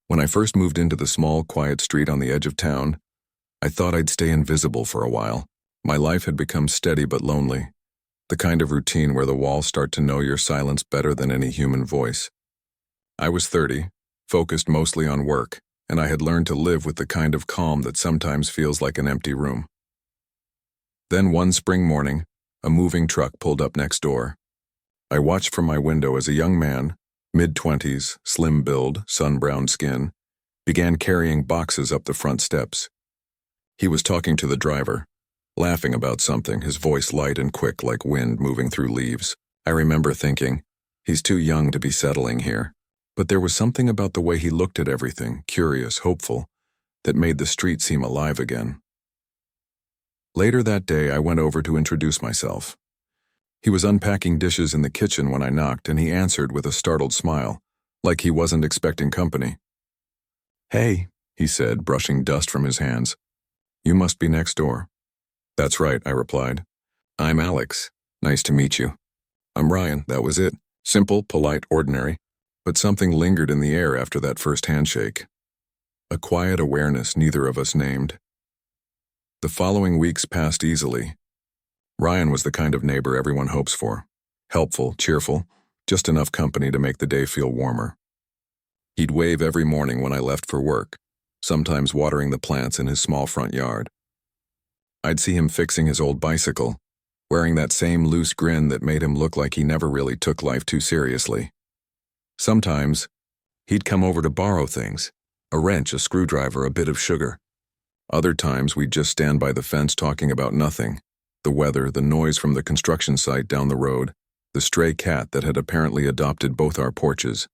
When I first moved into the small, quiet street on the edge of town, I thought I'd stay invisible for a while. My life had become steady but lonely, the kind of routine where the walls start to know your silence better than any human voice. I was 30, focused mostly on work, and I had learned to live with the kind of calm that sometimes feels like an empty room. Then one spring morning, a moving truck pulled up next door. I watched from my window as a young man, mid-20s, slim build, sun-browned skin, began carrying boxes up the front steps. He was talking to the driver, laughing about something, his voice light and quick like wind moving through leaves. I remember thinking, he's too young to be settling here. But there was something about the way he looked at everything, curious, hopeful, that made the street seem alive again. Later that day, I went over to introduce myself. He was unpacking dishes in the kitchen when I knocked, and he answered with a startled smile, like he wasn't expecting company. "Hey," he said, brushing dust from his hands. "You must be next door." "That's right," I replied. "I'm Alex. Nice to meet you." "I'm Ryan." That was it. Simple, polite, ordinary. But something lingered in the air after that first handshake. A quiet awareness neither of us named. The following weeks passed easily. Ryan was the kind of neighbor everyone hopes for. Helpful, cheerful, just enough company to make the day feel warmer. He'd wave every morning when I left for work, sometimes watering the plants in his small front yard. I'd see him fixing his old bicycle, wearing that same loose grin that made him look like he never really took life too seriously. Sometimes, he'd come over to borrow things, a wrench, a screwdriver, a bit of sugar. Other times, we'd just stand by the fence talking about nothing. The weather, the noise from the construction site down the road, the stray cat that had apparently adopted both our porches.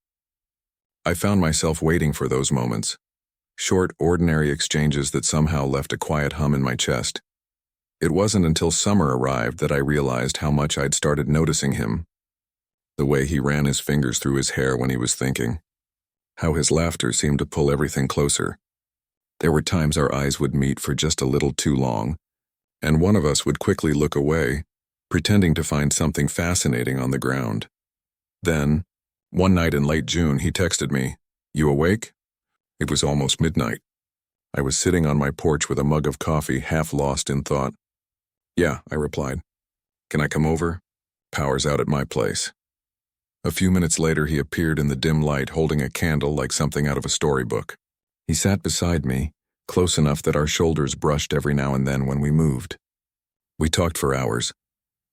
I found myself waiting for those moments. Short, ordinary exchanges that somehow left a quiet hum in my chest. It wasn't until summer arrived that I realized how much I'd started noticing him. The way he ran his fingers through his hair when he was thinking. How his laughter seemed to pull everything closer. There were times our eyes would meet for just a little too long, and one of us would quickly look away, pretending to find something fascinating on the ground. Then, one night in late June, he texted me, "You awake?" It was almost midnight. I was sitting on my porch with a mug of coffee, half lost in thought. "Yeah," I replied. "Can I come over? Power's out at my place." A few minutes later, he appeared in the dim light holding a candle like something out of a storybook. He sat beside me, close enough that our shoulders brushed every now and then when we moved. We talked for hours,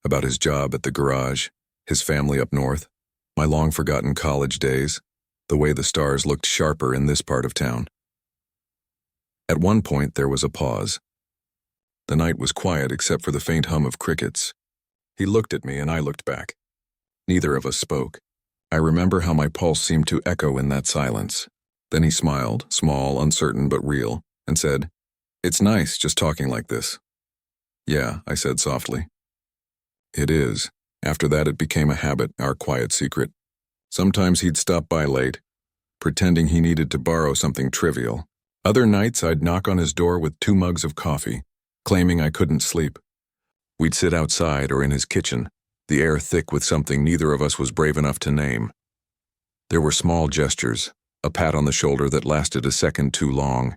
about his job at the garage, his family up north, my long-forgotten college days, the way the stars looked sharper in this part of town. At one point, there was a pause. The night was quiet except for the faint hum of crickets. He looked at me and I looked back. Neither of us spoke. I remember how my pulse seemed to echo in that silence. Then he smiled, small, uncertain but real, and said, "It's nice just talking like this." "Yeah," I said softly. "It is." After that it became a habit, our quiet secret. Sometimes he'd stop by late, pretending he needed to borrow something trivial. Other nights I'd knock on his door with 2 mugs of coffee, claiming I couldn't sleep. We'd sit outside or in his kitchen, the air thick with something neither of us was brave enough to name. There were small gestures, a pat on the shoulder that lasted a second too long,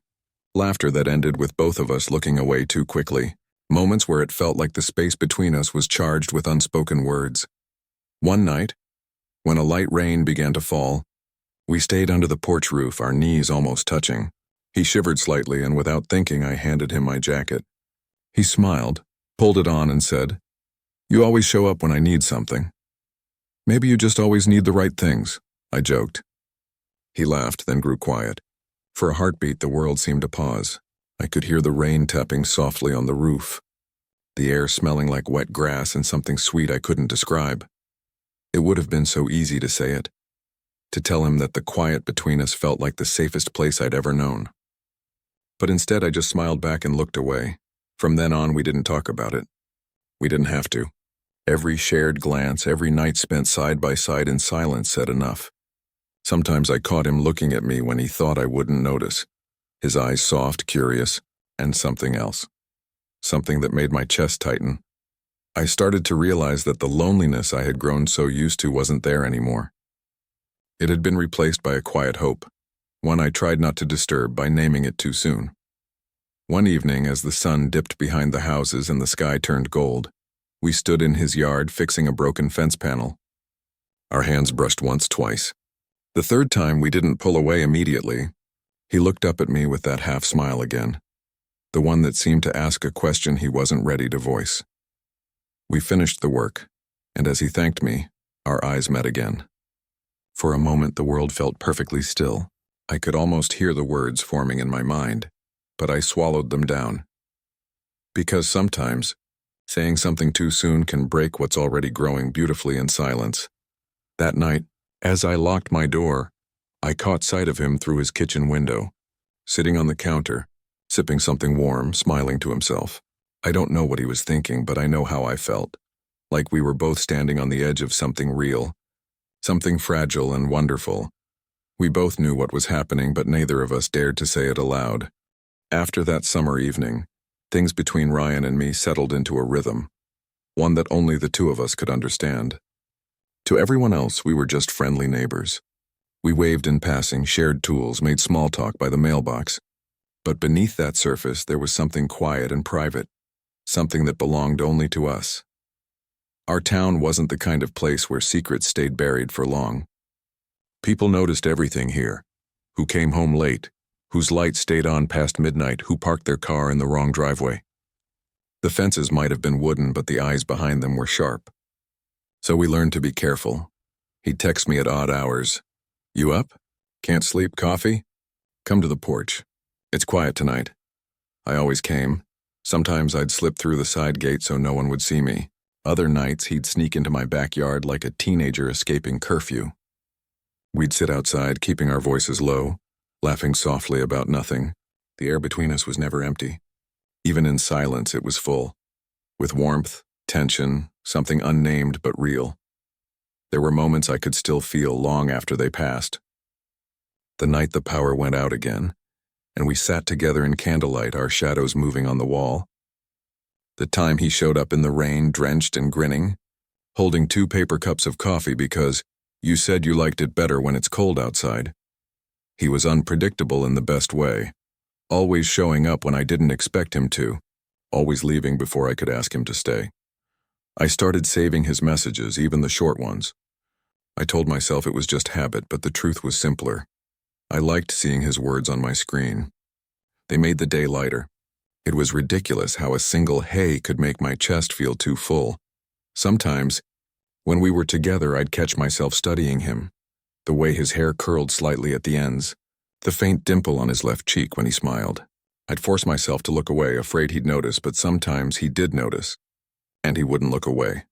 laughter that ended with both of us looking away too quickly, moments where it felt like the space between us was charged with unspoken words. One night, when a light rain began to fall, we stayed under the porch roof, our knees almost touching. He shivered slightly, and without thinking, I handed him my jacket. He smiled, pulled it on, and said, "You always show up when I need something." "Maybe you just always need the right things," I joked. He laughed, then grew quiet. For a heartbeat, the world seemed to pause. I could hear the rain tapping softly on the roof, the air smelling like wet grass and something sweet I couldn't describe. It would have been so easy to say it, to tell him that the quiet between us felt like the safest place I'd ever known. But instead, I just smiled back and looked away. From then on, we didn't talk about it. We didn't have to. Every shared glance, every night spent side by side in silence said enough. Sometimes I caught him looking at me when he thought I wouldn't notice, his eyes soft, curious, and something else. Something that made my chest tighten. I started to realize that the loneliness I had grown so used to wasn't there anymore. It had been replaced by a quiet hope, one I tried not to disturb by naming it too soon. One evening, as the sun dipped behind the houses and the sky turned gold, we stood in his yard fixing a broken fence panel. Our hands brushed once, twice. The third time we didn't pull away immediately. He looked up at me with that half smile again, the one that seemed to ask a question he wasn't ready to voice. We finished the work, and as he thanked me, our eyes met again. For a moment the world felt perfectly still. I could almost hear the words forming in my mind, but I swallowed them down. Because sometimes, saying something too soon can break what's already growing beautifully in silence. That night, as I locked my door, I caught sight of him through his kitchen window, sitting on the counter, sipping something warm, smiling to himself. I don't know what he was thinking, but I know how I felt. Like we were both standing on the edge of something real, something fragile and wonderful. We both knew what was happening, but neither of us dared to say it aloud. After that summer evening, things between Ryan and me settled into a rhythm, one that only the two of us could understand. To everyone else, we were just friendly neighbors. We waved in passing, shared tools, made small talk by the mailbox. But beneath that surface, there was something quiet and private, something that belonged only to us. Our town wasn't the kind of place where secrets stayed buried for long. People noticed everything here: who came home late, whose lights stayed on past midnight, who parked their car in the wrong driveway. The fences might have been wooden, but the eyes behind them were sharp. So we learned to be careful. He'd text me at odd hours. "You up? Can't sleep? Coffee? Come to the porch. It's quiet tonight." I always came. Sometimes I'd slip through the side gate so no one would see me. Other nights he'd sneak into my backyard like a teenager escaping curfew. We'd sit outside, keeping our voices low, laughing softly about nothing. The air between us was never empty. Even in silence, it was full, with warmth, tension, something unnamed but real. There were moments I could still feel long after they passed. The night the power went out again, and we sat together in candlelight, our shadows moving on the wall. The time he showed up in the rain, drenched and grinning, holding 2 paper cups of coffee because you said you liked it better when it's cold outside. He was unpredictable in the best way, always showing up when I didn't expect him to, always leaving before I could ask him to stay. I started saving his messages, even the short ones. I told myself it was just habit, but the truth was simpler. I liked seeing his words on my screen. They made the day lighter. It was ridiculous how a single "hey" could make my chest feel too full. Sometimes, when we were together, I'd catch myself studying him. The way his hair curled slightly at the ends, the faint dimple on his left cheek when he smiled. I'd force myself to look away, afraid he'd notice, but sometimes he did notice, and he wouldn't look away.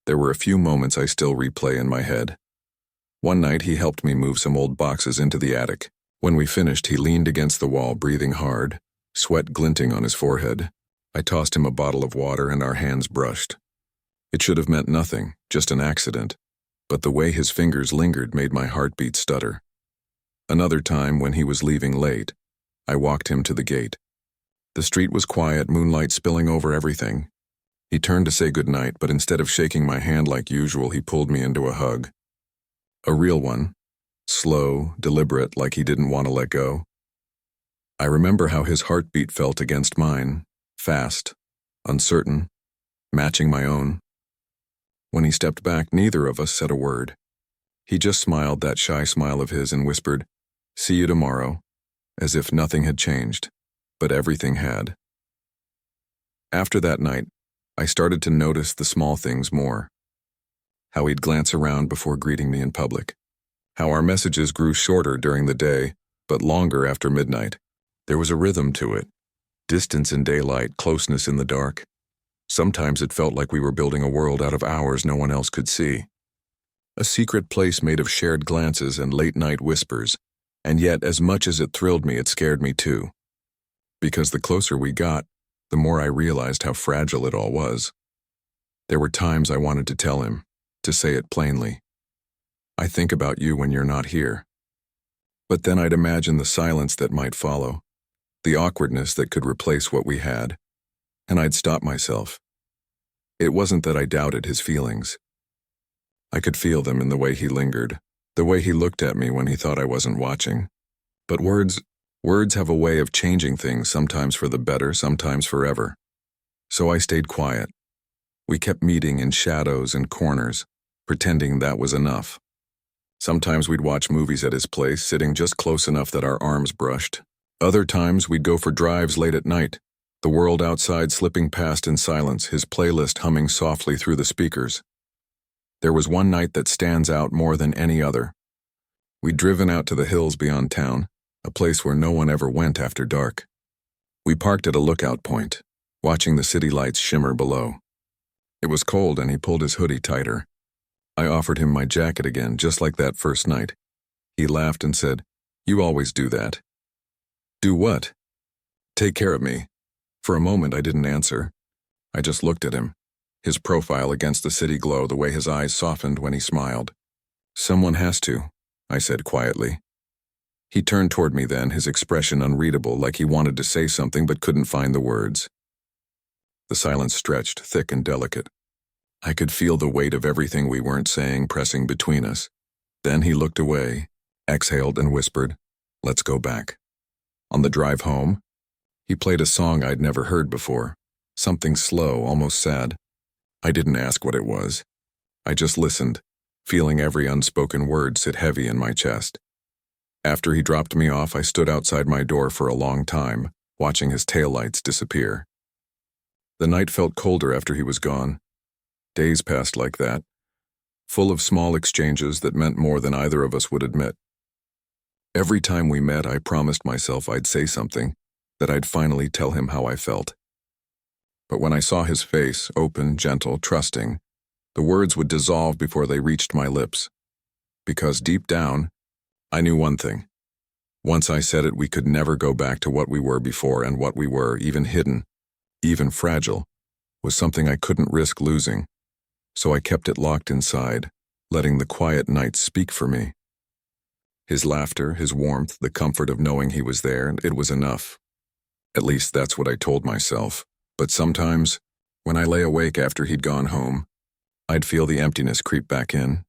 There were a few moments I still replay in my head. One night he helped me move some old boxes into the attic. When we finished, he leaned against the wall, breathing hard, sweat glinting on his forehead. I tossed him a bottle of water and our hands brushed. It should have meant nothing, just an accident, but the way his fingers lingered made my heartbeat stutter. Another time, when he was leaving late, I walked him to the gate. The street was quiet, moonlight spilling over everything. He turned to say goodnight, but instead of shaking my hand like usual, he pulled me into a hug. A real one, slow, deliberate, like he didn't want to let go. I remember how his heartbeat felt against mine, fast, uncertain, matching my own. When he stepped back, neither of us said a word. He just smiled, that shy smile of his, and whispered, "See you tomorrow," as if nothing had changed, but everything had. After that night, I started to notice the small things more. How he'd glance around before greeting me in public. How our messages grew shorter during the day, but longer after midnight. There was a rhythm to it. Distance in daylight, closeness in the dark. Sometimes it felt like we were building a world out of hours no one else could see. A secret place made of shared glances and late-night whispers, and yet as much as it thrilled me, it scared me too. Because the closer we got, the more I realized how fragile it all was. There were times I wanted to tell him, to say it plainly. "I think about you when you're not here." But then I'd imagine the silence that might follow, the awkwardness that could replace what we had, and I'd stop myself. It wasn't that I doubted his feelings. I could feel them in the way he lingered, the way he looked at me when he thought I wasn't watching. But words have a way of changing things, sometimes for the better, sometimes forever. So I stayed quiet. We kept meeting in shadows and corners, pretending that was enough. Sometimes we'd watch movies at his place, sitting just close enough that our arms brushed. Other times we'd go for drives late at night, the world outside slipping past in silence, his playlist humming softly through the speakers. There was one night that stands out more than any other. We'd driven out to the hills beyond town, a place where no one ever went after dark. We parked at a lookout point, watching the city lights shimmer below. It was cold and he pulled his hoodie tighter. I offered him my jacket again, just like that first night. He laughed and said, "You always do that." "Do what?" "Take care of me." For a moment I didn't answer. I just looked at him, his profile against the city glow, the way his eyes softened when he smiled. "Someone has to," I said quietly. He turned toward me then, his expression unreadable, like he wanted to say something but couldn't find the words. The silence stretched, thick and delicate. I could feel the weight of everything we weren't saying pressing between us. Then he looked away, exhaled and whispered, "Let's go back." On the drive home, he played a song I'd never heard before, something slow, almost sad. I didn't ask what it was. I just listened, feeling every unspoken word sit heavy in my chest. After he dropped me off, I stood outside my door for a long time, watching his taillights disappear. The night felt colder after he was gone. Days passed like that, full of small exchanges that meant more than either of us would admit. Every time we met, I promised myself I'd say something, that I'd finally tell him how I felt. But when I saw his face, open, gentle, trusting, the words would dissolve before they reached my lips. Because deep down, I knew one thing. Once I said it, we could never go back to what we were before, and what we were, even hidden, even fragile, was something I couldn't risk losing. So I kept it locked inside, letting the quiet nights speak for me. His laughter, his warmth, the comfort of knowing he was there, it was enough. At least that's what I told myself. But sometimes, when I lay awake after he'd gone home, I'd feel the emptiness creep back in.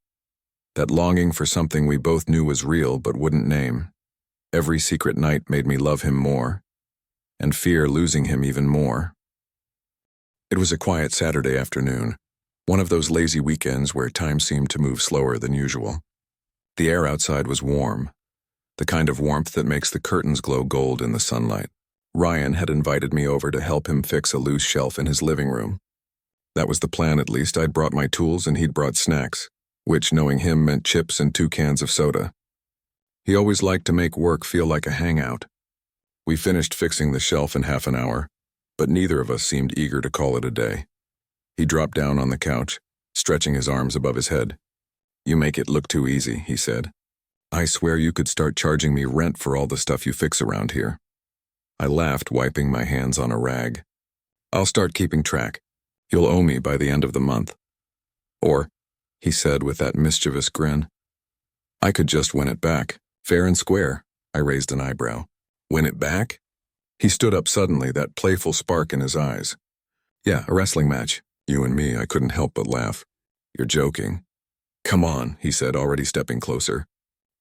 That longing for something we both knew was real but wouldn't name. Every secret night made me love him more, and fear losing him even more. It was a quiet Saturday afternoon, one of those lazy weekends where time seemed to move slower than usual. The air outside was warm, the kind of warmth that makes the curtains glow gold in the sunlight. Ryan had invited me over to help him fix a loose shelf in his living room. That was the plan, at least. I'd brought my tools and he'd brought snacks, which, knowing him, meant chips and 2 cans of soda. He always liked to make work feel like a hangout. We finished fixing the shelf in half an hour, but neither of us seemed eager to call it a day. He dropped down on the couch, stretching his arms above his head. "You make it look too easy," he said. "I swear you could start charging me rent for all the stuff you fix around here." I laughed, wiping my hands on a rag. "I'll start keeping track. You'll owe me by the end of the month." "Or," he said with that mischievous grin, "I could just win it back, fair and square." I raised an eyebrow. "Win it back?" He stood up suddenly, that playful spark in his eyes. "Yeah, a wrestling match. You and me." I couldn't help but laugh. "You're joking." "Come on," he said, already stepping closer.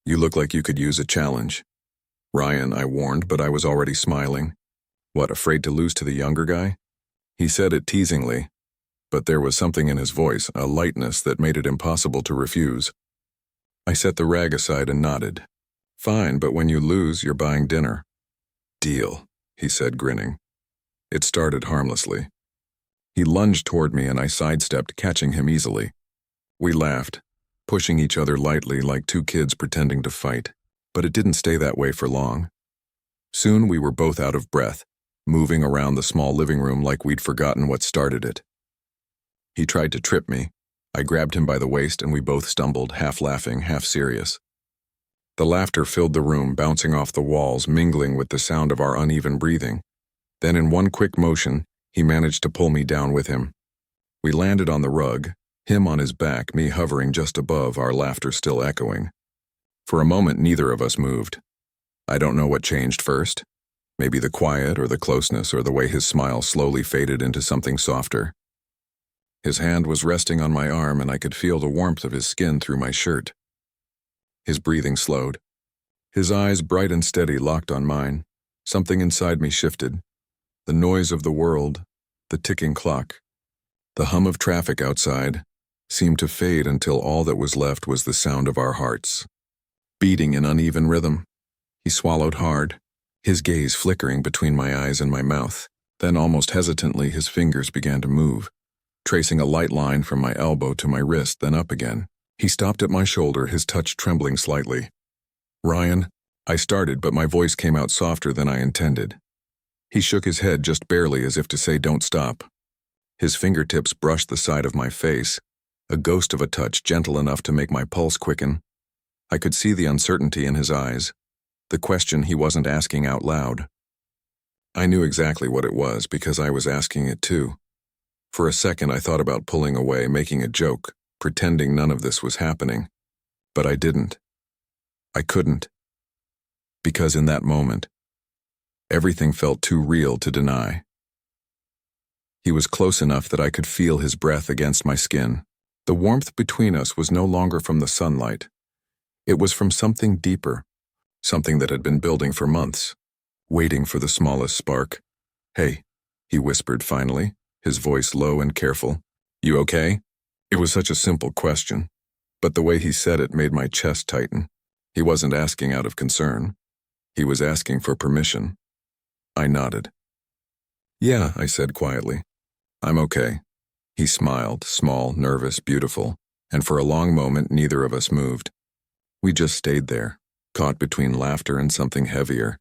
"You look like you could use a challenge." "Ryan," I warned, but I was already smiling. "What, afraid to lose to the younger guy?" He said it teasingly, but there was something in his voice, a lightness that made it impossible to refuse. I set the rag aside and nodded. "Fine, but when you lose, you're buying dinner." "Deal," he said, grinning. It started harmlessly. He lunged toward me and I sidestepped, catching him easily. We laughed, pushing each other lightly like 2 kids pretending to fight. But it didn't stay that way for long. Soon we were both out of breath, moving around the small living room like we'd forgotten what started it. He tried to trip me. I grabbed him by the waist and we both stumbled, half laughing, half serious. The laughter filled the room, bouncing off the walls, mingling with the sound of our uneven breathing. Then in one quick motion, he managed to pull me down with him. We landed on the rug, him on his back, me hovering just above, our laughter still echoing. For a moment, neither of us moved. I don't know what changed first. Maybe the quiet or the closeness or the way his smile slowly faded into something softer. His hand was resting on my arm and I could feel the warmth of his skin through my shirt. His breathing slowed. His eyes, bright and steady, locked on mine. Something inside me shifted. The noise of the world, the ticking clock, the hum of traffic outside, seemed to fade until all that was left was the sound of our hearts, beating in uneven rhythm. He swallowed hard, his gaze flickering between my eyes and my mouth. Then, almost hesitantly, his fingers began to move, tracing a light line from my elbow to my wrist, then up again. He stopped at my shoulder, his touch trembling slightly. "Ryan," I started, but my voice came out softer than I intended. He shook his head just barely, as if to say, "Don't stop." His fingertips brushed the side of my face, a ghost of a touch gentle enough to make my pulse quicken. I could see the uncertainty in his eyes, the question he wasn't asking out loud. I knew exactly what it was because I was asking it too. For a second I thought about pulling away, making a joke, pretending none of this was happening. But I didn't. I couldn't. Because in that moment, everything felt too real to deny. He was close enough that I could feel his breath against my skin. The warmth between us was no longer from the sunlight. It was from something deeper, something that had been building for months, waiting for the smallest spark. "Hey," he whispered finally, his voice low and careful. "You okay?" It was such a simple question, but the way he said it made my chest tighten. He wasn't asking out of concern. He was asking for permission. I nodded. "Yeah," I said quietly. "I'm okay." He smiled, small, nervous, beautiful, and for a long moment neither of us moved. We just stayed there, caught between laughter and something heavier,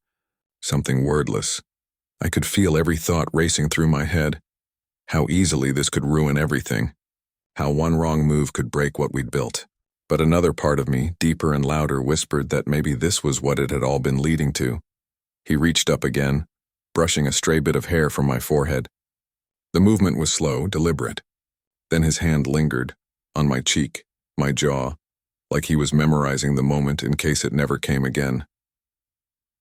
something wordless. I could feel every thought racing through my head. How easily this could ruin everything. How one wrong move could break what we'd built. But another part of me, deeper and louder, whispered that maybe this was what it had all been leading to. He reached up again, brushing a stray bit of hair from my forehead. The movement was slow, deliberate. Then his hand lingered, on my cheek, my jaw, like he was memorizing the moment in case it never came again.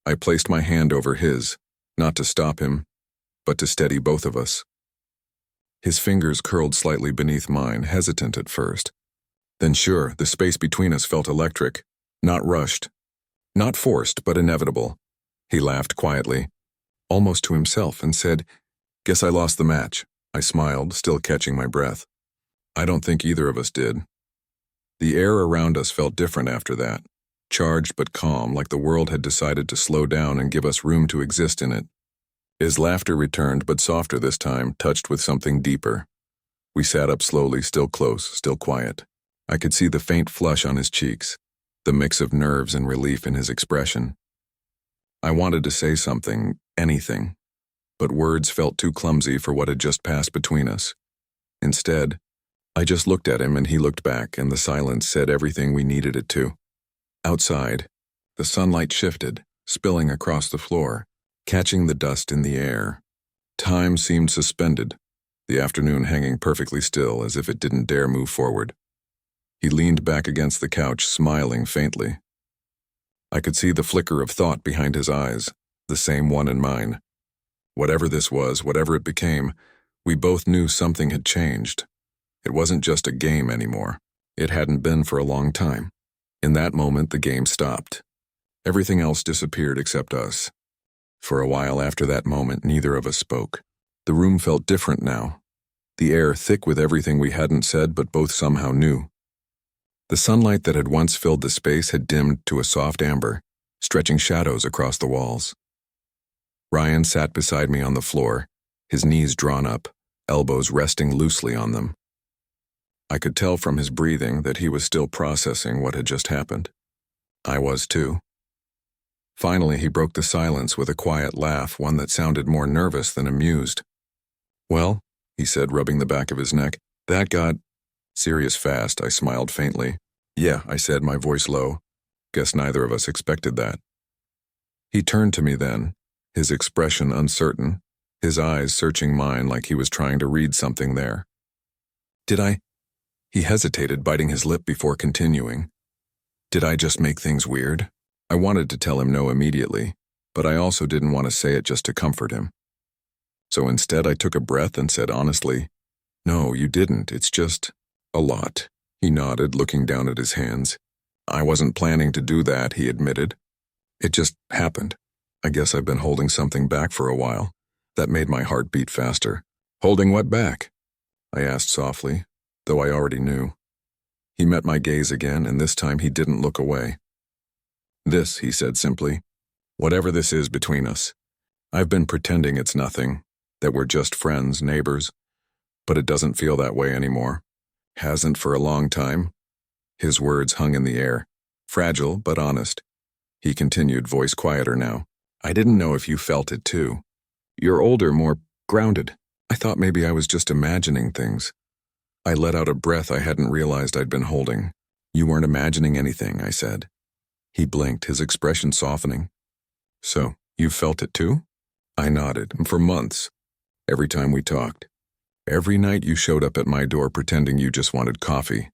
I placed my hand over his, not to stop him, but to steady both of us. His fingers curled slightly beneath mine, hesitant at first. Then sure, the space between us felt electric, not rushed, not forced, but inevitable. He laughed quietly, almost to himself, and said, "Guess I lost the match." I smiled, still catching my breath. I don't think either of us did. The air around us felt different after that, charged but calm, like the world had decided to slow down and give us room to exist in it. His laughter returned, but softer this time, touched with something deeper. We sat up slowly, still close, still quiet. I could see the faint flush on his cheeks, the mix of nerves and relief in his expression. I wanted to say something, anything, but words felt too clumsy for what had just passed between us. Instead, I just looked at him and he looked back, and the silence said everything we needed it to. Outside, the sunlight shifted, spilling across the floor, catching the dust in the air. Time seemed suspended, the afternoon hanging perfectly still as if it didn't dare move forward. He leaned back against the couch, smiling faintly. I could see the flicker of thought behind his eyes, the same one in mine. Whatever this was, whatever it became, we both knew something had changed. It wasn't just a game anymore. It hadn't been for a long time. In that moment, the game stopped. Everything else disappeared except us. For a while after that moment, neither of us spoke. The room felt different now, the air thick with everything we hadn't said but both somehow knew. The sunlight that had once filled the space had dimmed to a soft amber, stretching shadows across the walls. Ryan sat beside me on the floor, his knees drawn up, elbows resting loosely on them. I could tell from his breathing that he was still processing what had just happened. I was too. Finally, he broke the silence with a quiet laugh, one that sounded more nervous than amused. "Well," he said, rubbing the back of his neck, "that got serious fast." I smiled faintly. "Yeah," I said, my voice low. "Guess neither of us expected that." He turned to me then, his expression uncertain, his eyes searching mine like he was trying to read something there. "Did I?" He hesitated, biting his lip before continuing. "Did I just make things weird?" I wanted to tell him no immediately, but I also didn't want to say it just to comfort him. So instead I took a breath and said honestly, "No, you didn't. It's just a lot." He nodded, looking down at his hands. "I wasn't planning to do that," he admitted. It just happened. I guess I've been holding something back for a while. That made my heart beat faster. Holding what back? I asked softly, though I already knew. He met my gaze again, and this time he didn't look away. This, he said simply. Whatever this is between us. I've been pretending it's nothing, that we're just friends, neighbors, but it doesn't feel that way anymore. Hasn't for a long time. His words hung in the air, fragile but honest. He continued, voice quieter now. I didn't know if you felt it too. You're older, more grounded. I thought maybe I was just imagining things. I let out a breath I hadn't realized I'd been holding. You weren't imagining anything, I said. He blinked, his expression softening. So, you felt it too? I nodded, and for months. Every time we talked. Every night you showed up at my door pretending you just wanted coffee.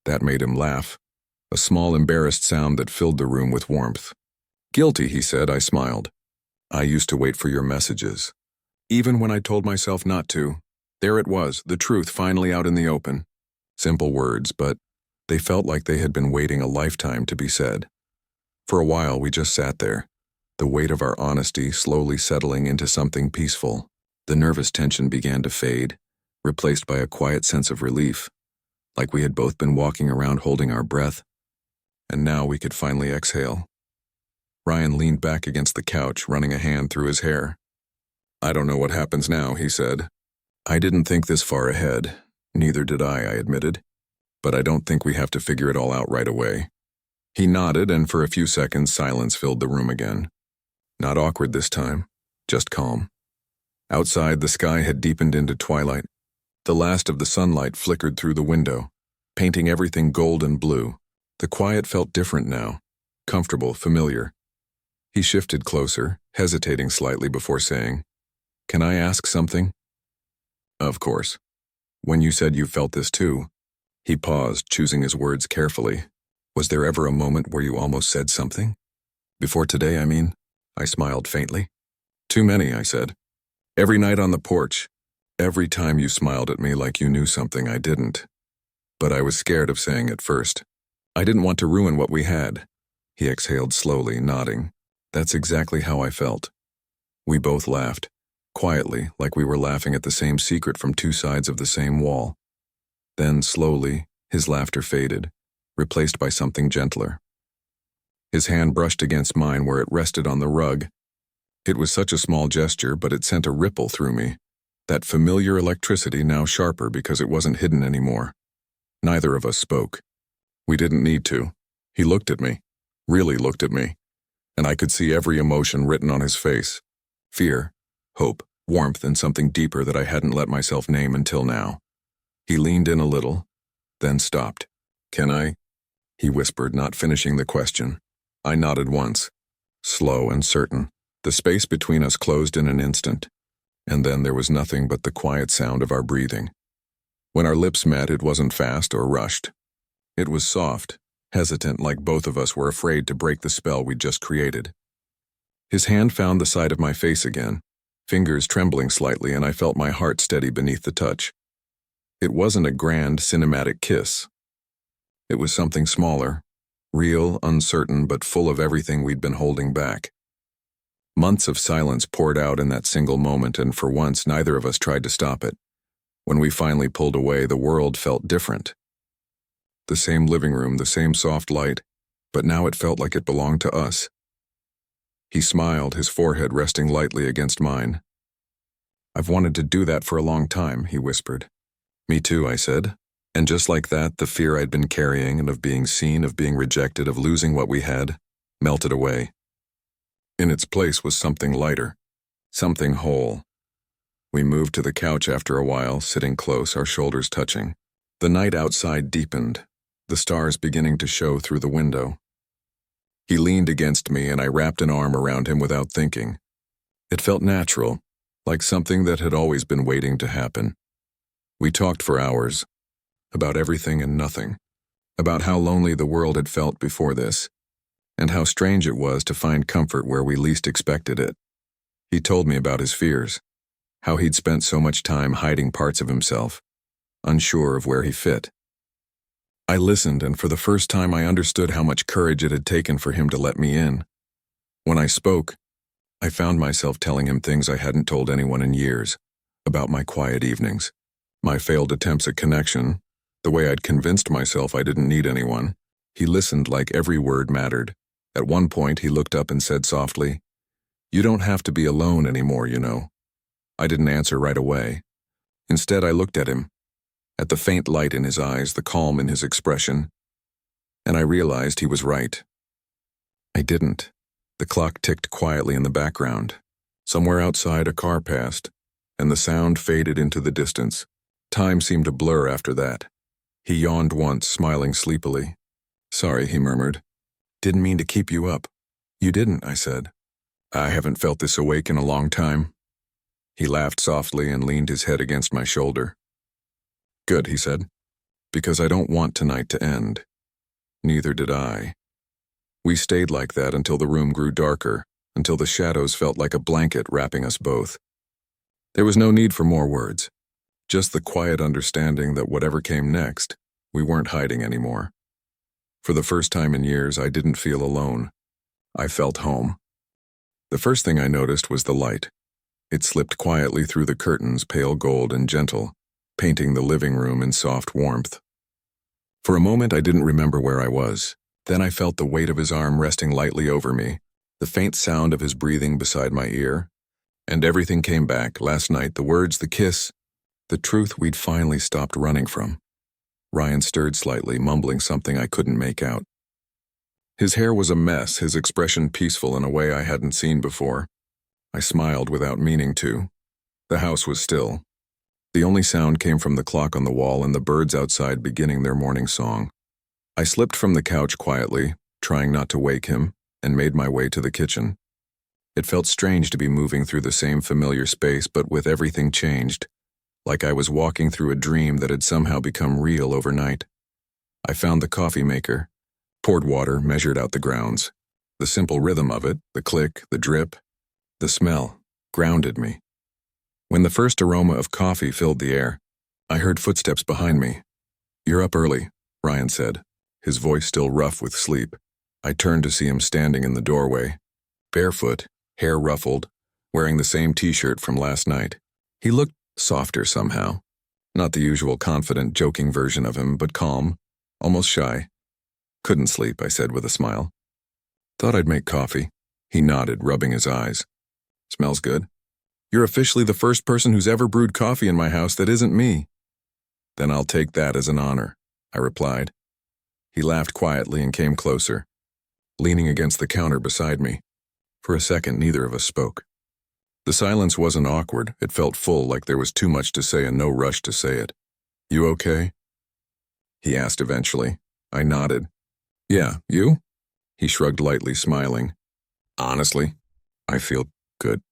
That made him laugh. A small embarrassed sound that filled the room with warmth. Guilty, he said. I smiled. I used to wait for your messages. Even when I told myself not to, there it was, the truth finally out in the open. Simple words, but they felt like they had been waiting a lifetime to be said. For a while we just sat there, the weight of our honesty slowly settling into something peaceful. The nervous tension began to fade, replaced by a quiet sense of relief, like we had both been walking around holding our breath, and now we could finally exhale. Ryan leaned back against the couch, running a hand through his hair. I don't know what happens now, he said. I didn't think this far ahead. Neither did I admitted. But I don't think we have to figure it all out right away. He nodded, and for a few seconds silence filled the room again. Not awkward this time, just calm. Outside, the sky had deepened into twilight. The last of the sunlight flickered through the window, painting everything gold and blue. The quiet felt different now, comfortable, familiar. He shifted closer, hesitating slightly before saying, Can I ask something? Of course. When you said you felt this too. He paused, choosing his words carefully. Was there ever a moment where you almost said something? Before today, I mean? I smiled faintly. Too many, I said. Every night on the porch. Every time you smiled at me like you knew something I didn't. But I was scared of saying it first. I didn't want to ruin what we had. He exhaled slowly, nodding. That's exactly how I felt. We both laughed, quietly, like we were laughing at the same secret from two sides of the same wall. Then, slowly, his laughter faded, replaced by something gentler. His hand brushed against mine where it rested on the rug. It was such a small gesture, but it sent a ripple through me. That familiar electricity now sharper because it wasn't hidden anymore. Neither of us spoke. We didn't need to. He looked at me, really looked at me, and I could see every emotion written on his face. Fear, hope, warmth, and something deeper that I hadn't let myself name until now. He leaned in a little, then stopped. Can I? He whispered, not finishing the question. I nodded once, slow and certain. The space between us closed in an instant, and then there was nothing but the quiet sound of our breathing. When our lips met, it wasn't fast or rushed. It was soft, hesitant, like both of us were afraid to break the spell we'd just created. His hand found the side of my face again, fingers trembling slightly, and I felt my heart steady beneath the touch. It wasn't a grand, cinematic kiss. It was something smaller, real, uncertain, but full of everything we'd been holding back. Months of silence poured out in that single moment, and for once neither of us tried to stop it. When we finally pulled away, the world felt different. The same living room, the same soft light, but now it felt like it belonged to us. He smiled, his forehead resting lightly against mine. I've wanted to do that for a long time, he whispered. Me too, I said. And just like that, the fear I'd been carrying and of being seen, of being rejected, of losing what we had, melted away. In its place was something lighter, something whole. We moved to the couch after a while, sitting close, our shoulders touching. The night outside deepened, the stars beginning to show through the window. He leaned against me, and I wrapped an arm around him without thinking. It felt natural, like something that had always been waiting to happen. We talked for hours, about everything and nothing, about how lonely the world had felt before this, and how strange it was to find comfort where we least expected it. He told me about his fears, how he'd spent so much time hiding parts of himself, unsure of where he fit. I listened, and for the first time I understood how much courage it had taken for him to let me in. When I spoke, I found myself telling him things I hadn't told anyone in years, about my quiet evenings, my failed attempts at connection, the way I'd convinced myself I didn't need anyone. He listened like every word mattered. At one point, he looked up and said softly, "You don't have to be alone anymore, you know." I didn't answer right away. Instead, I looked at him, at the faint light in his eyes, the calm in his expression, and I realized he was right. I didn't. The clock ticked quietly in the background. Somewhere outside, a car passed, and the sound faded into the distance. Time seemed to blur after that. He yawned once, smiling sleepily. "Sorry," he murmured. "Didn't mean to keep you up." "You didn't," I said. "I haven't felt this awake in a long time." He laughed softly and leaned his head against my shoulder. "Good," he said, "because I don't want tonight to end." Neither did I. We stayed like that until the room grew darker, until the shadows felt like a blanket wrapping us both. There was no need for more words, just the quiet understanding that whatever came next, we weren't hiding anymore. For the first time in years, I didn't feel alone. I felt home. The first thing I noticed was the light. It slipped quietly through the curtains, pale gold and gentle, painting the living room in soft warmth. For a moment, I didn't remember where I was. Then I felt the weight of his arm resting lightly over me, the faint sound of his breathing beside my ear, and everything came back. Last night, the words, the kiss, the truth we'd finally stopped running from. Ryan stirred slightly, mumbling something I couldn't make out. His hair was a mess, his expression peaceful in a way I hadn't seen before. I smiled without meaning to. The house was still. The only sound came from the clock on the wall and the birds outside beginning their morning song. I slipped from the couch quietly, trying not to wake him, and made my way to the kitchen. It felt strange to be moving through the same familiar space, but with everything changed, like I was walking through a dream that had somehow become real overnight. I found the coffee maker, poured water, measured out the grounds. The simple rhythm of it, the click, the drip, the smell, grounded me. When the first aroma of coffee filled the air, I heard footsteps behind me. "You're up early," Ryan said, his voice still rough with sleep. I turned to see him standing in the doorway, barefoot, hair ruffled, wearing the same t-shirt from last night. He looked softer somehow. Not the usual confident, joking version of him, but calm, almost shy. "Couldn't sleep," I said with a smile. "Thought I'd make coffee." He nodded, rubbing his eyes. "Smells good." "You're officially the first person who's ever brewed coffee in my house that isn't me." "Then I'll take that as an honor," I replied. He laughed quietly and came closer, leaning against the counter beside me. For a second, neither of us spoke. The silence wasn't awkward. It felt full, like there was too much to say and no rush to say it. "You okay?" he asked eventually. I nodded. "Yeah, you?" He shrugged lightly, smiling. "Honestly, I feel good.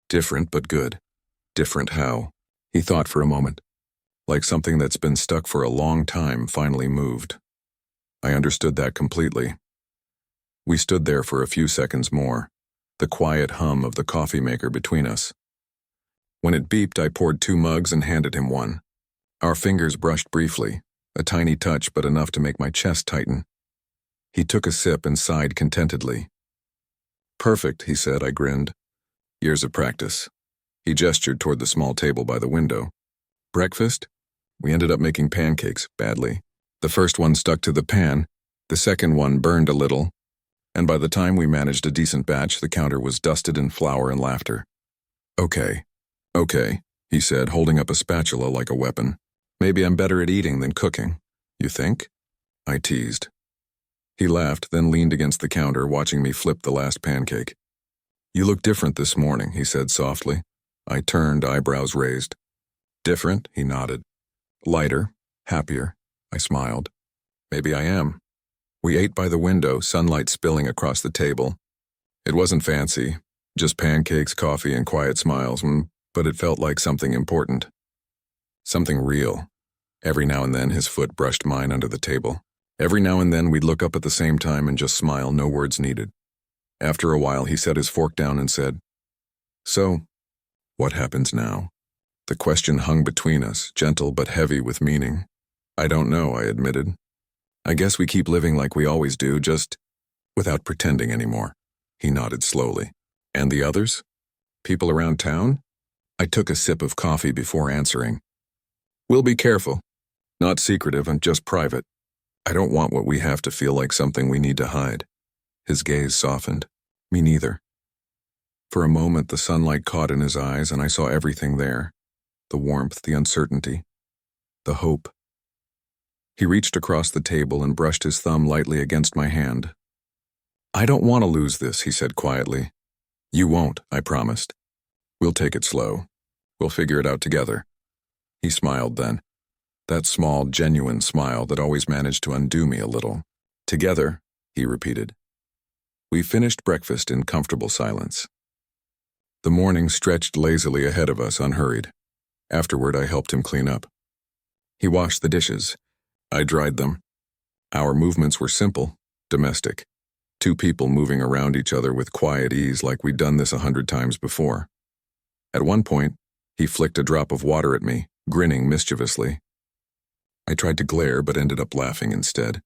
Different, but good." "Different how?" He thought for a moment, like something that's been stuck for a long time finally moved. I understood that completely. We stood there for a few seconds more, the quiet hum of the coffee maker between us. When it beeped, I poured 2 mugs and handed him one. Our fingers brushed briefly, a tiny touch but enough to make my chest tighten. He took a sip and sighed contentedly. "Perfect," he said. I grinned. "Years of practice." He gestured toward the small table by the window. "Breakfast?" We ended up making pancakes, badly. The first one stuck to the pan, the second one burned a little, and by the time we managed a decent batch, the counter was dusted in flour and laughter. Okay, he said, holding up a spatula like a weapon. "Maybe I'm better at eating than cooking. You think?" I teased. He laughed, then leaned against the counter, watching me flip the last pancake. "You look different this morning," he said softly. I turned, eyebrows raised. "Different?" he nodded. "Lighter, happier." I smiled. "Maybe I am." We ate by the window, sunlight spilling across the table. It wasn't fancy, just pancakes, coffee, and quiet smiles, but it felt like something important. Something real. Every now and then his foot brushed mine under the table. Every now and then we'd look up at the same time and just smile, no words needed. After a while he set his fork down and said, "So, what happens now?" The question hung between us, gentle but heavy with meaning. "I don't know," I admitted. "I guess we keep living like we always do, just without pretending anymore." He nodded slowly. And the others? People around town? I took a sip of coffee before answering. We'll be careful. Not secretive and just private. I don't want what we have to feel like something we need to hide. His gaze softened. Me neither. For a moment, the sunlight caught in his eyes, and I saw everything there. The warmth, the uncertainty, the hope. He reached across the table and brushed his thumb lightly against my hand. I don't want to lose this, he said quietly. You won't, I promised. We'll take it slow. We'll figure it out together. He smiled then. That small, genuine smile that always managed to undo me a little. Together, he repeated. We finished breakfast in comfortable silence. The morning stretched lazily ahead of us, unhurried. Afterward, I helped him clean up. He washed the dishes. I dried them. Our movements were simple, domestic. Two people moving around each other with quiet ease like we'd done this 100 times before. At one point, he flicked a drop of water at me, grinning mischievously. I tried to glare but ended up laughing instead.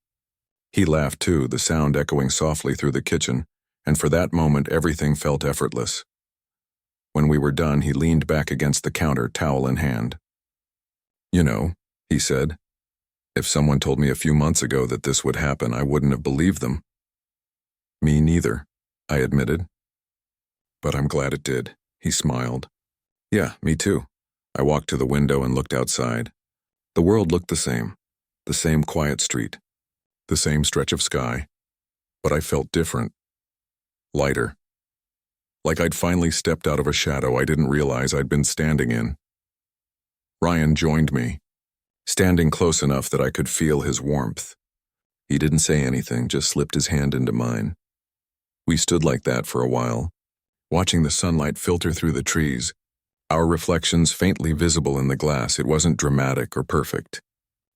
He laughed too, the sound echoing softly through the kitchen, and for that moment everything felt effortless. When we were done, he leaned back against the counter, towel in hand. You know, he said, if someone told me a few months ago that this would happen, I wouldn't have believed them. Me neither, I admitted. But I'm glad it did, he smiled. Yeah, me too. I walked to the window and looked outside. The world looked the same quiet street, the same stretch of sky, but I felt different, lighter. Like I'd finally stepped out of a shadow I didn't realize I'd been standing in. Ryan joined me, standing close enough that I could feel his warmth. He didn't say anything, just slipped his hand into mine. We stood like that for a while, watching the sunlight filter through the trees, our reflections faintly visible in the glass. It wasn't dramatic or perfect.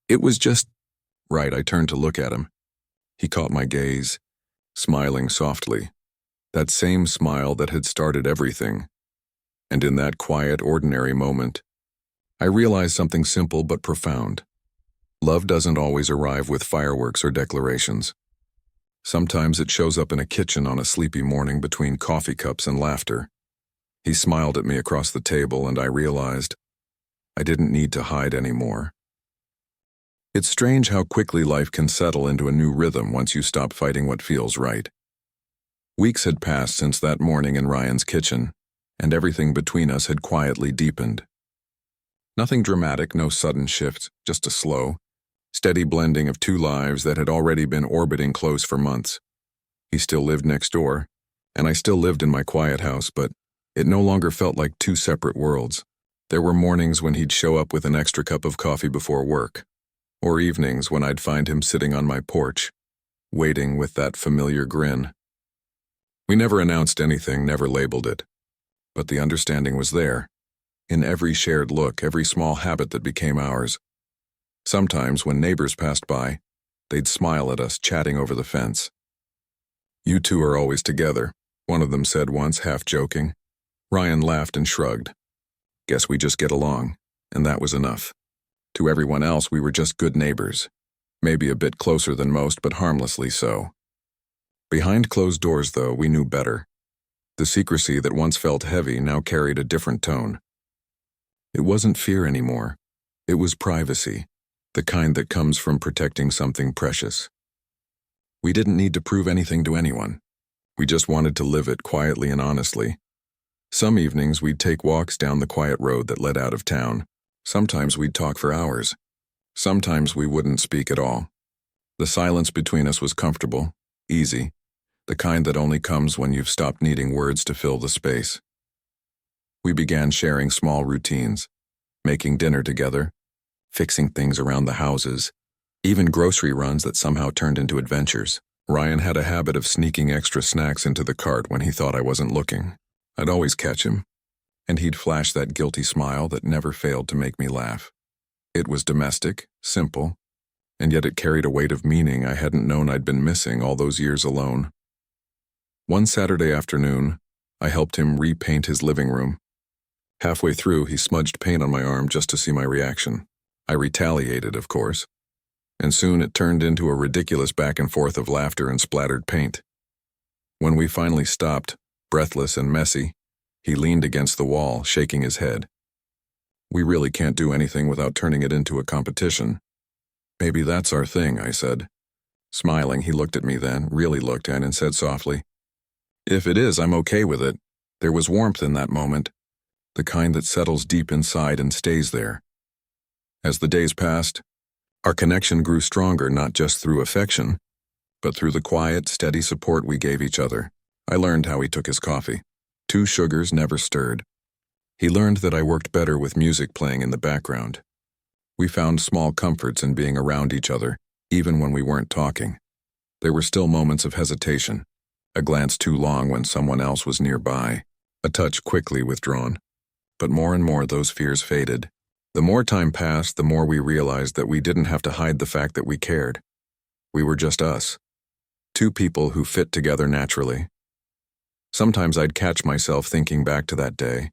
It was just right. I turned to look at him. He caught my gaze, smiling softly. That same smile that had started everything. And in that quiet, ordinary moment, I realized something simple but profound. Love doesn't always arrive with fireworks or declarations. Sometimes it shows up in a kitchen on a sleepy morning between coffee cups and laughter. He smiled at me across the table, and I realized I didn't need to hide anymore. It's strange how quickly life can settle into a new rhythm once you stop fighting what feels right. Weeks had passed since that morning in Ryan's kitchen, and everything between us had quietly deepened. Nothing dramatic, no sudden shifts, just a slow, steady blending of two lives that had already been orbiting close for months. He still lived next door, and I still lived in my quiet house, but it no longer felt like two separate worlds. There were mornings when he'd show up with an extra cup of coffee before work, or evenings when I'd find him sitting on my porch, waiting with that familiar grin. We never announced anything, never labeled it, but the understanding was there, in every shared look, every small habit that became ours. Sometimes, when neighbors passed by, they'd smile at us, chatting over the fence. You two are always together, one of them said once, half joking. Ryan laughed and shrugged. Guess we just get along, and that was enough. To everyone else, we were just good neighbors. Maybe a bit closer than most, but harmlessly so. Behind closed doors, though, we knew better. The secrecy that once felt heavy now carried a different tone. It wasn't fear anymore. It was privacy, the kind that comes from protecting something precious. We didn't need to prove anything to anyone. We just wanted to live it quietly and honestly. Some evenings we'd take walks down the quiet road that led out of town. Sometimes we'd talk for hours. Sometimes we wouldn't speak at all. The silence between us was comfortable, easy, the kind that only comes when you've stopped needing words to fill the space. We began sharing small routines, making dinner together, fixing things around the houses, even grocery runs that somehow turned into adventures. Ryan had a habit of sneaking extra snacks into the cart when he thought I wasn't looking. I'd always catch him, and he'd flash that guilty smile that never failed to make me laugh. It was domestic, simple, and yet it carried a weight of meaning I hadn't known I'd been missing all those years alone. One Saturday afternoon, I helped him repaint his living room. Halfway through, he smudged paint on my arm just to see my reaction. I retaliated, of course, and soon it turned into a ridiculous back and forth of laughter and splattered paint. When we finally stopped, breathless and messy, he leaned against the wall, shaking his head. We really can't do anything without turning it into a competition. Maybe that's our thing, I said. Smiling, he looked at me then, really looked at, and said softly, "If it is, I'm okay with it." There was warmth in that moment, the kind that settles deep inside and stays there. As the days passed, our connection grew stronger not just through affection, but through the quiet, steady support we gave each other. I learned how he took his coffee. 2 sugars never stirred. He learned that I worked better with music playing in the background. We found small comforts in being around each other, even when we weren't talking. There were still moments of hesitation, a glance too long when someone else was nearby, a touch quickly withdrawn. But more and more those fears faded. The more time passed, the more we realized that we didn't have to hide the fact that we cared. We were just us. 2 people who fit together naturally. Sometimes I'd catch myself thinking back to that day.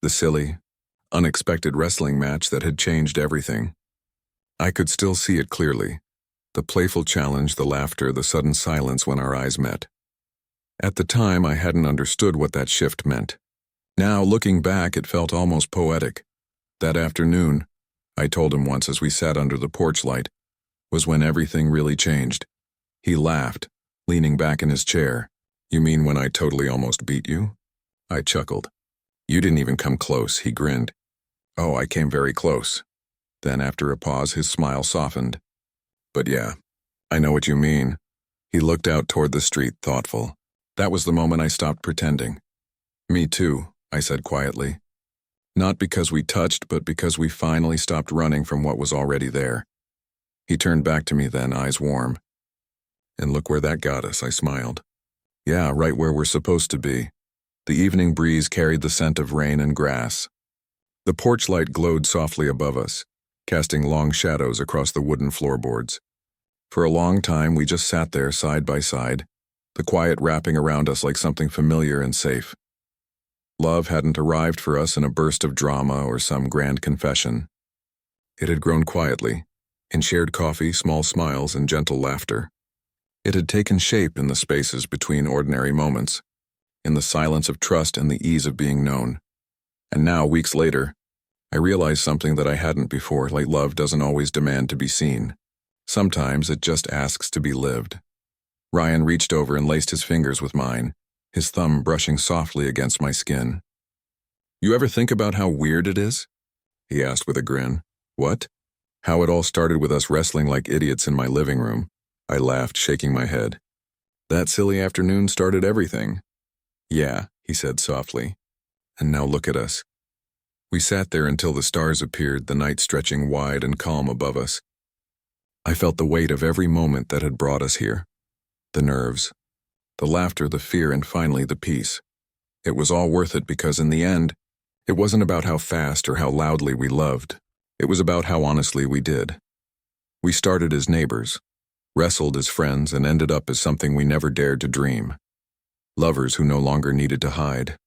The silly, unexpected wrestling match that had changed everything. I could still see it clearly. The playful challenge, the laughter, the sudden silence when our eyes met. At the time, I hadn't understood what that shift meant. Now, looking back, it felt almost poetic. That afternoon, I told him once as we sat under the porch light, was when everything really changed. He laughed, leaning back in his chair. "You mean when I totally almost beat you?" I chuckled. "You didn't even come close," he grinned. "Oh, I came very close." Then after a pause, his smile softened. "But yeah, I know what you mean." He looked out toward the street, thoughtful. That was the moment I stopped pretending. "Me too," I said quietly. Not because we touched, but because we finally stopped running from what was already there. He turned back to me then, eyes warm. "And look where that got us," I smiled. "Yeah, right where we're supposed to be." The evening breeze carried the scent of rain and grass. The porch light glowed softly above us, casting long shadows across the wooden floorboards. For a long time, we just sat there side by side, the quiet wrapping around us like something familiar and safe. Love hadn't arrived for us in a burst of drama or some grand confession. It had grown quietly, in shared coffee, small smiles, and gentle laughter. It had taken shape in the spaces between ordinary moments, in the silence of trust and the ease of being known. And now, weeks later, I realized something that I hadn't before, like love doesn't always demand to be seen. Sometimes it just asks to be lived. Ryan reached over and laced his fingers with mine, his thumb brushing softly against my skin. "You ever think about how weird it is?" he asked with a grin. "What?" "How it all started with us wrestling like idiots in my living room." I laughed, shaking my head. "That silly afternoon started everything." "Yeah," he said softly. "And now look at us." We sat there until the stars appeared, the night stretching wide and calm above us. I felt the weight of every moment that had brought us here. The nerves, the laughter, the fear, and finally the peace. It was all worth it because in the end, it wasn't about how fast or how loudly we loved. It was about how honestly we did. We started as neighbors, wrestled as friends, and ended up as something we never dared to dream. Lovers who no longer needed to hide.